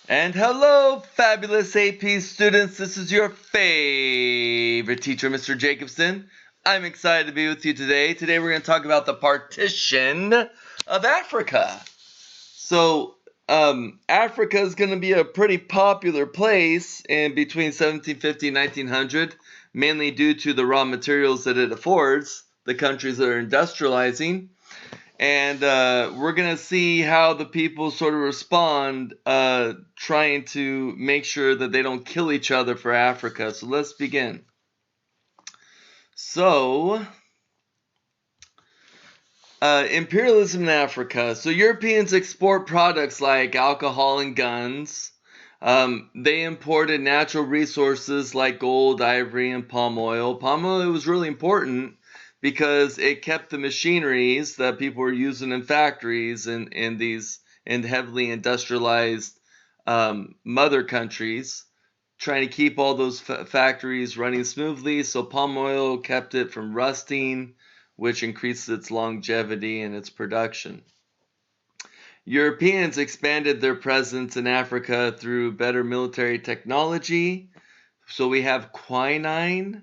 And hello, fabulous AP students. This is your favorite teacher, Mr. Jacobson. I'm excited to be with you today. Today we're going to talk about the partition of Africa. So, Africa is going to be a pretty popular place in between 1750 and 1900, mainly due to the raw materials that it affords the countries that are industrializing. And we're going to see how the people sort of respond, trying to make sure that they don't kill each other for Africa. So let's begin. So, imperialism in Africa. So Europeans export products like alcohol and guns. They imported natural resources like gold, ivory, and palm oil. Palm oil was really important because it kept the machineries that people were using in factories and in these in heavily industrialized mother countries, trying to keep all those factories running smoothly. So palm oil kept it from rusting, which increases its longevity and its production. Europeans expanded their presence in Africa through better military technology. So we have quinine,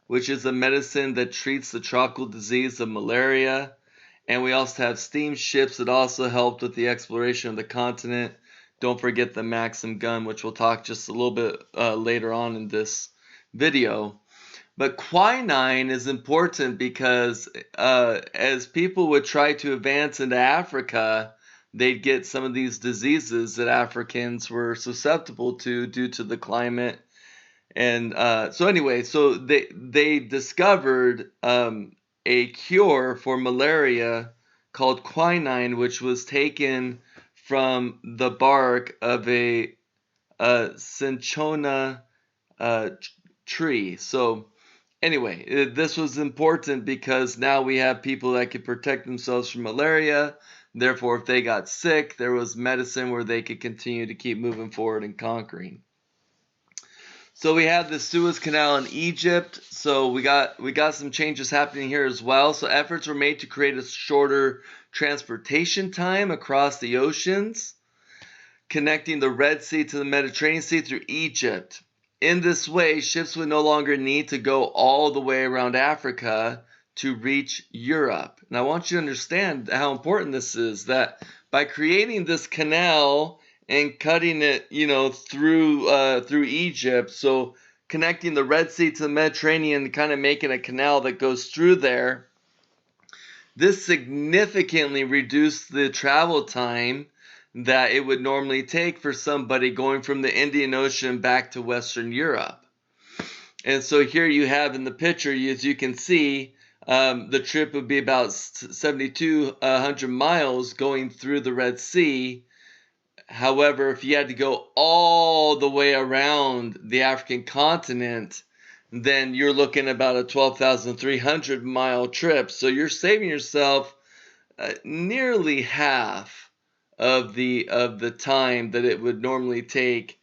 which is a medicine that treats the tropical disease of malaria. And we also have steamships that also helped with the exploration of the continent. Don't forget the Maxim gun, which we'll talk just a little bit later on in this video. But quinine is important because as people would try to advance into Africa, they'd get some of these diseases that Africans were susceptible to due to the climate. And so they discovered a cure for malaria called quinine, which was taken from the bark of a cinchona tree. So anyway, this was important because now we have people that could protect themselves from malaria. Therefore, if they got sick, there was medicine where they could continue to keep moving forward and conquering. So we have the Suez Canal in Egypt. So we got some changes happening here as well. So efforts were made to create a shorter transportation time across the oceans, connecting the Red Sea to the Mediterranean Sea through Egypt. In this way, ships would no longer need to go all the way around Africa to reach Europe. And I want you to understand how important this is, that by creating this canal and cutting it, through Egypt, so connecting the Red Sea to the Mediterranean, kind of making a canal that goes through there, this significantly reduced the travel time that it would normally take for somebody going from the Indian Ocean back to Western Europe. And so here you have in the picture, as you can see, the trip would be about 7,200 miles going through the Red Sea. However, if you had to go all the way around the African continent, then you're looking about a 12,300 mile trip. So you're saving yourself nearly half of the time that it would normally take.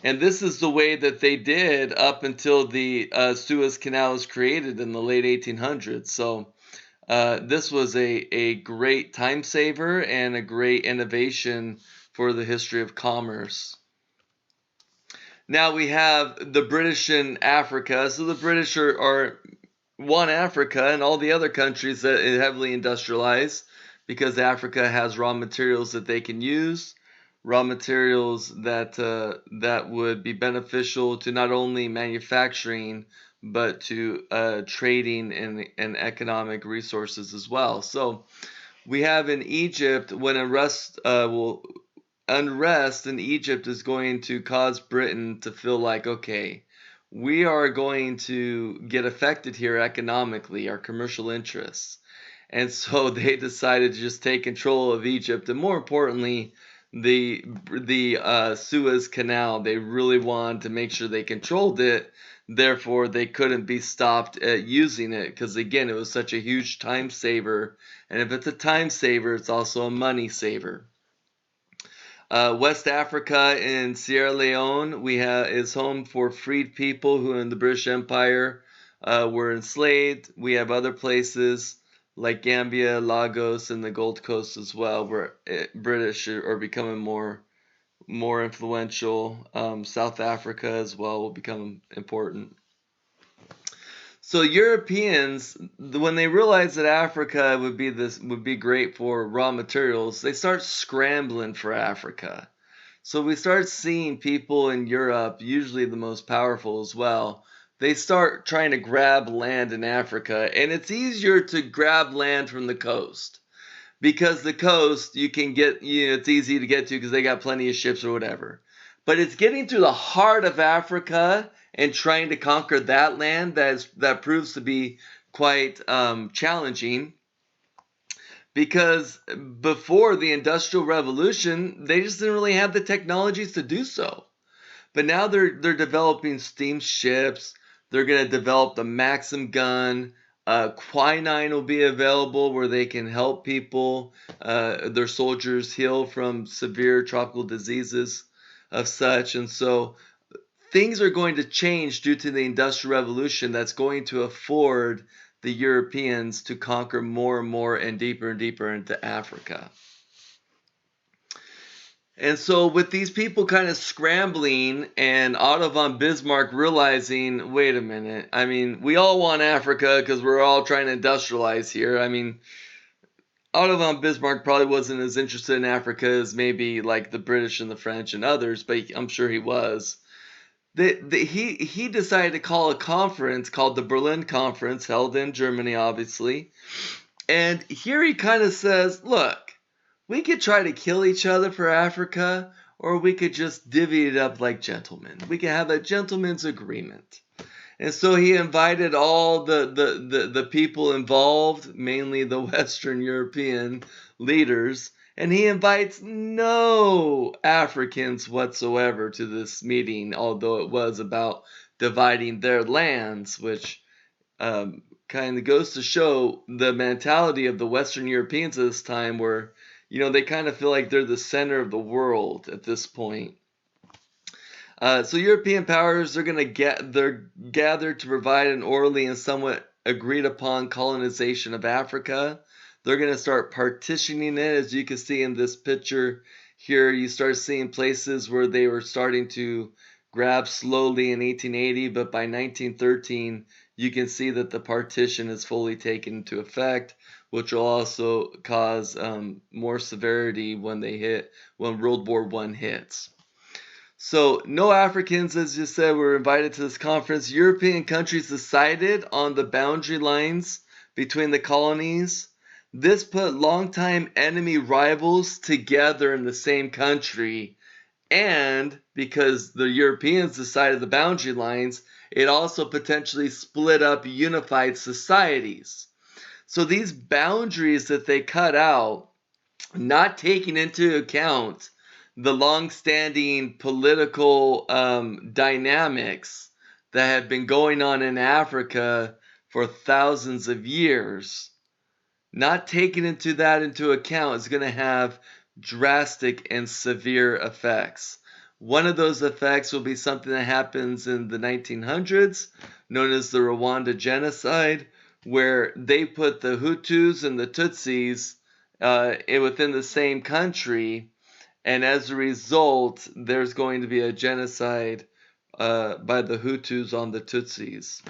And this is the way that they did up until the Suez Canal was created in the late 1800s. So this was a great time saver and a great innovation for the history of commerce. Now we have the British in Africa. So the British are one Africa and all the other countries that are heavily industrialized, because Africa has raw materials that they can use, raw materials that would be beneficial to not only manufacturing but to trading and economic resources as well. So we have in Egypt, when unrest in Egypt is going to cause Britain to feel like, okay, we are going to get affected here economically, our commercial interests. And so they decided to just take control of Egypt, and more importantly, the Suez Canal. They really wanted to make sure they controlled it. Therefore, they couldn't be stopped at using it because, again, it was such a huge time saver. And if it's a time saver, it's also a money saver. West Africa in Sierra Leone is home for freed people who in the British Empire were enslaved. We have other places like Gambia, Lagos, and the Gold Coast as well, where British are becoming more more influential. South Africa as well will become important. So Europeans, when they realized that Africa would be great for raw materials, they start scrambling for Africa. So we start seeing people in Europe, usually the most powerful as well, they start trying to grab land in Africa, and it's easier to grab land from the coast because the coast you can get, it's easy to get to because they got plenty of ships or whatever. But it's getting to the heart of Africa and trying to conquer that land that proves to be quite challenging, because before the Industrial Revolution, they just didn't really have the technologies to do so. But now they're developing steamships. They're going to develop the Maxim gun. Quinine will be available where they can help people, their soldiers, heal from severe tropical diseases of such. And so things are going to change due to the Industrial Revolution that's going to afford the Europeans to conquer more and more and deeper into Africa. And so with these people kind of scrambling and Otto von Bismarck realizing, wait a minute, I mean, we all want Africa because we're all trying to industrialize here. I mean, Otto von Bismarck probably wasn't as interested in Africa as maybe like the British and the French and others, but I'm sure he was. He decided to call a conference called the Berlin Conference, held in Germany, obviously. And here he kind of says, look, we could try to kill each other for Africa, or we could just divvy it up like gentlemen. We could have a gentleman's agreement. And so he invited all the people involved, mainly the Western European leaders, and he invites no Africans whatsoever to this meeting, although it was about dividing their lands, which kind of goes to show the mentality of the Western Europeans at this time, where they kind of feel like they're the center of the world at this point. So European powers they're gathered to provide an orderly and somewhat agreed upon colonization of Africa. They're going to start partitioning it, as you can see in this picture here. You start seeing places where they were starting to grab slowly in 1880, but by 1913 you can see that the partition is fully taken into effect, which will also cause more severity when World War I hits. So no Africans, as you said, were invited to this conference. European countries decided on the boundary lines between the colonies. This put longtime enemy rivals together in the same country. And because the Europeans decided the boundary lines, it also potentially split up unified societies. So these boundaries that they cut out, not taking into account the long-standing political dynamics that have been going on in Africa for thousands of years, not taking into account is going to have drastic and severe effects. One of those effects will be something that happens in the 1900s, known as the Rwanda genocide, where they put the Hutus and the Tutsis within the same country, and as a result, there's going to be a genocide by the Hutus on the Tutsis.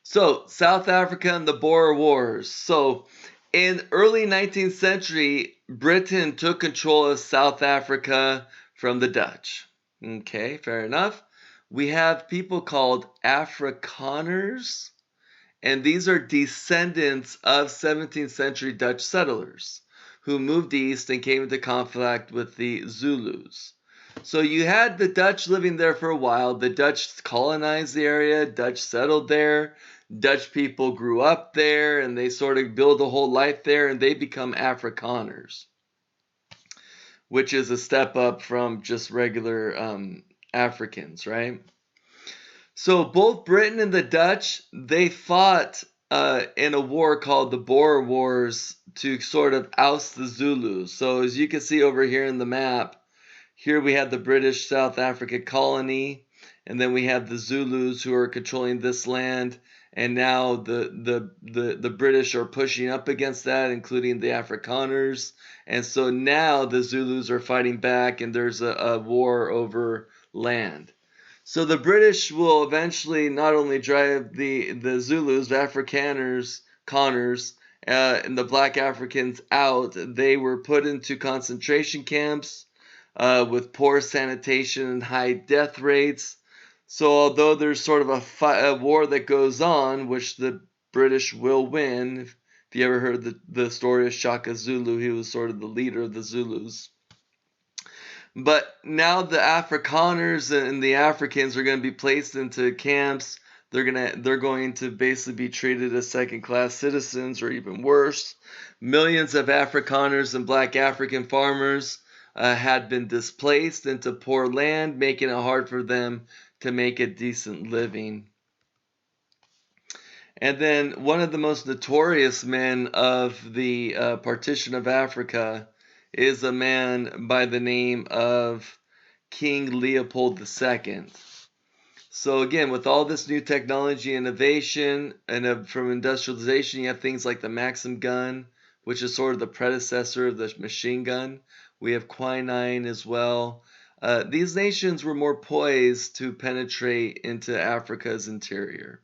So, South Africa and the Boer Wars. So, in early 19th century, Britain took control of South Africa from the Dutch. Okay, fair enough. We have people called Afrikaners, and these are descendants of 17th century Dutch settlers who moved east and came into conflict with the Zulus. So you had the Dutch living there for a while. The Dutch colonized the area. Dutch settled there. Dutch people grew up there, and they sort of build a whole life there, and they become Afrikaners, which is a step up from just regular Africans, right? So both Britain and the Dutch, they fought in a war called the Boer Wars to sort of oust the Zulus. So as you can see over here in the map, here we have the British South Africa colony, and then we have the Zulus who are controlling this land, and now the British are pushing up against that, including the Afrikaners, and so now the Zulus are fighting back, and there's a war over land. So the British will eventually not only drive the Zulus, the Afrikaners, Connors, and the black Africans out, they were put into concentration camps with poor sanitation and high death rates. So although there's sort of a war that goes on, which the British will win, if you ever heard the story of Shaka Zulu, he was sort of the leader of the Zulus. But now the Afrikaners and the Africans are going to be placed into camps. They're going to basically be treated as second-class citizens, or even worse. Millions of Afrikaners and black African farmers had been displaced into poor land, making it hard for them to make a decent living. And then one of the most notorious men of the Partition of Africa is a man by the name of King Leopold II. So again, with all this new technology innovation and from industrialization, you have things like the Maxim gun, which is sort of the predecessor of the machine gun. We have quinine as well. These nations were more poised to penetrate into Africa's interior.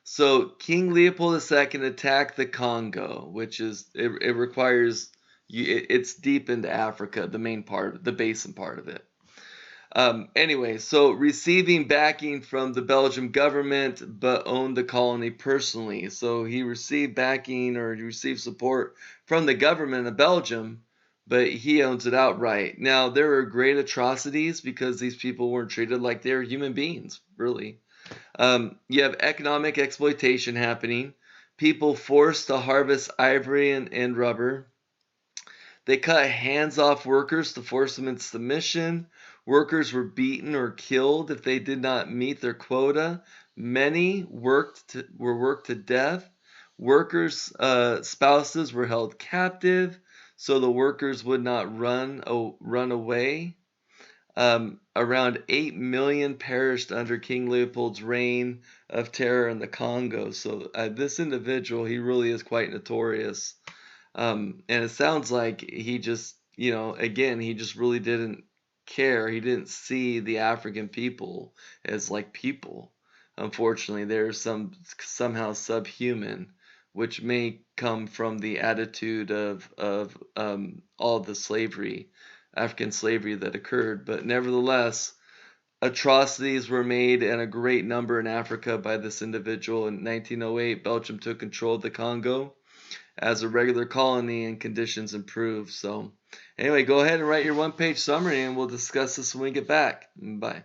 So King Leopold II attacked the Congo, which is it requires it's deep into Africa, the main part, the basin part of it. Anyway, so receiving backing from the Belgian government, but owned the colony personally. So he received backing, or he received support from the government of Belgium, but he owns it outright. Now, there were great atrocities because these people weren't treated like they were human beings, really. You have economic exploitation happening. People forced to harvest ivory and rubber. They cut hands off workers to force them into submission. Workers were beaten or killed if they did not meet their quota. Many were worked to death. Workers' spouses were held captive, so the workers would not run away. Around 8 million perished under King Leopold's reign of terror in the Congo. So this individual, he really is quite notorious. And it sounds like he just, again, he just really didn't care. He didn't see the African people as like people. Unfortunately, they're somehow subhuman, which may come from the attitude of all the slavery, African slavery that occurred. But nevertheless, atrocities were made in a great number in Africa by this individual. In 1908, Belgium took control of the Congo as a regular colony, and conditions improved. So anyway, go ahead and write your one-page summary, and we'll discuss this when we get back. Bye.